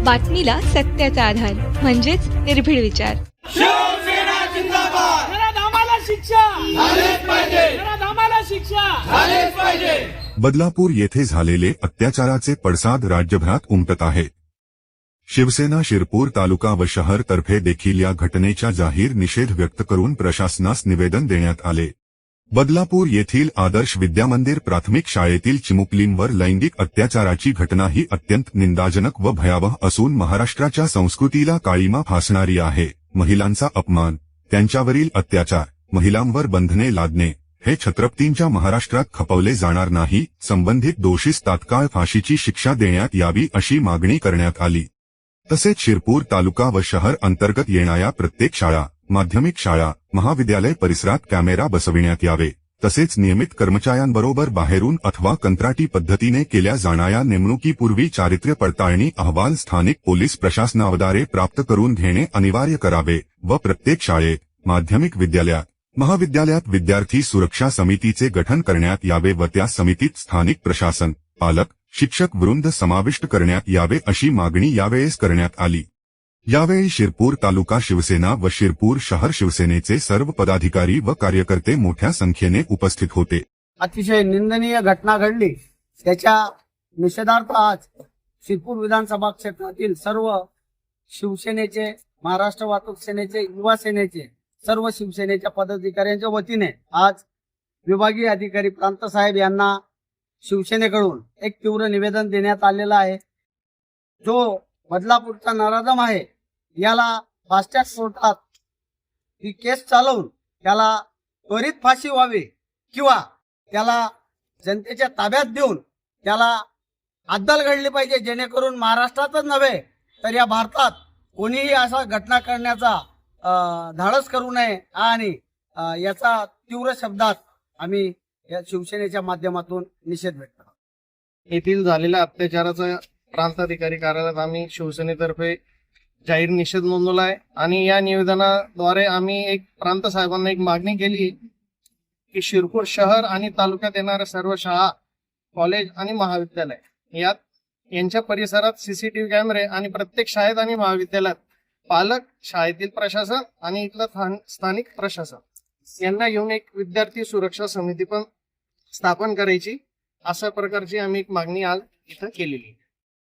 बातमीला सत्याचा आधार म्हणजेच निर्भीड विचार. शिवसेना जिंदाबाद. आम्हाला शिक्षा झालेच पाहिजे. आम्हाला शिक्षा झालेच पाहिजे. बदलापूर येथे झालेले अत्याचाराचे पडसाद राज्यभरात उमटत आहेत. शिवसेना शिरपूर तालुका व शहर तर्फे देखील या घटनेचा जाहीर निषेध व्यक्त करून प्रशासनास निवेदन देण्यात आले. बदलापूर येथील आदर्श विद्यामंदिर प्राथमिक शाळेतील चिमुकलींवर लैंगिक अत्याचाराची घटना ही अत्यंत निंदाजनक व भयावह असून महाराष्ट्राच्या संस्कृतीला काळिमा फासणारी आहे. महिलांचा अपमान, त्यांच्यावरील अत्याचार, महिलांवर बंधने लादणे हे छत्रपतींच्या महाराष्ट्रात खपवले जाणार नाही. संबंधित दोषीस तात्काळ फाशीची शिक्षा देण्यात यावी अशी मागणी करण्यात आली. तसेच शिरपूर तालुका व शहर अंतर्गत येणाऱ्या प्रत्येक शाळा, माध्यमिक शाळा, महाविद्यालय परिसरात कॅमेरा बसविण्यात यावे. तसेच नियमित कर्मचाऱ्यांबरोबर बाहेरून अथवा कंत्राटी पद्धतीने केल्या जाणाऱ्या नेमणुकीपूर्वी चारित्र्य पडताळणी अहवाल स्थानिक पोलीस प्रशासनाद्वारे प्राप्त करून घेणे अनिवार्य करावे व प्रत्येक शाळेत, माध्यमिक विद्यालयात, महाविद्यालयात विद्यार्थी सुरक्षा समितीचे गठन करण्यात यावे व त्या समितीत स्थानिक प्रशासन, पालक, शिक्षक वृंद समाविष्ट करण्यात यावे अशी मागणी यावेळेस करण्यात आली. यावेळी शिरपूर तालुका शिवसेना व शिरपूर शहर शिवसेनेचे सर्व पदाधिकारी व कार्यकर्ते मोठ्या संख्येने उपस्थित होते. अतिशय निंदनीय घटना घडली, त्याच्या निषेधार्थ आज शिरपूर विधानसभा क्षेत्रातील सर्व शिवसेनेचे, महाराष्ट्र वाहतूक सेनेचे, युवा सेनेचे, सर्व शिवसेनेच्या पदाधिकाऱ्यांच्या वतीने आज विभागीय अधिकारी प्रांत साहेब यांना शिवसेनेकडून एक तीव्र निवेदन देण्यात आलेलं आहे. जो बदलापूरचा नराधम आहे याला फास्ट ट्रॅक कोर्टात ही केस चालवून त्याला त्वरित फाशी व्हावी किंवा त्याला जनतेच्या ताब्यात देऊन त्याला अद्दल घडली पाहिजे, जेणेकरून महाराष्ट्रातच नव्हे तर या भारतात कोणीही अशा घटना करण्याचा धाडस करू नये. आणि याचा तीव्र शब्दात आम्ही या शिवसेनेच्या माध्यमातून निषेध व्यक्त करतो. येथील झालेल्या अत्याचाराचा प्रांताधिकारी कार्यालयात आम्ही शिवसेनेतर्फे जाहीर निषेध नोंदवला आहे. आणि या निवेदनाद्वारे आम्ही एक प्रांत साहेबांना एक मागणी केली की शिरपूर शहर आणि तालुक्यात येणाऱ्या सर्व शाळा, कॉलेज आणि महाविद्यालय यांच्या परिसरात सीसीटीव्ही कॅमेरे आणि प्रत्येक शाळेत आणि महाविद्यालयात पालक, शाळेतील प्रशासन आणि इथलं स्थानिक प्रशासन यांना घेऊन एक विद्यार्थी सुरक्षा समिती पण स्थापन करायची, अशा प्रकारची आम्ही एक मागणी आज इथं केलेली.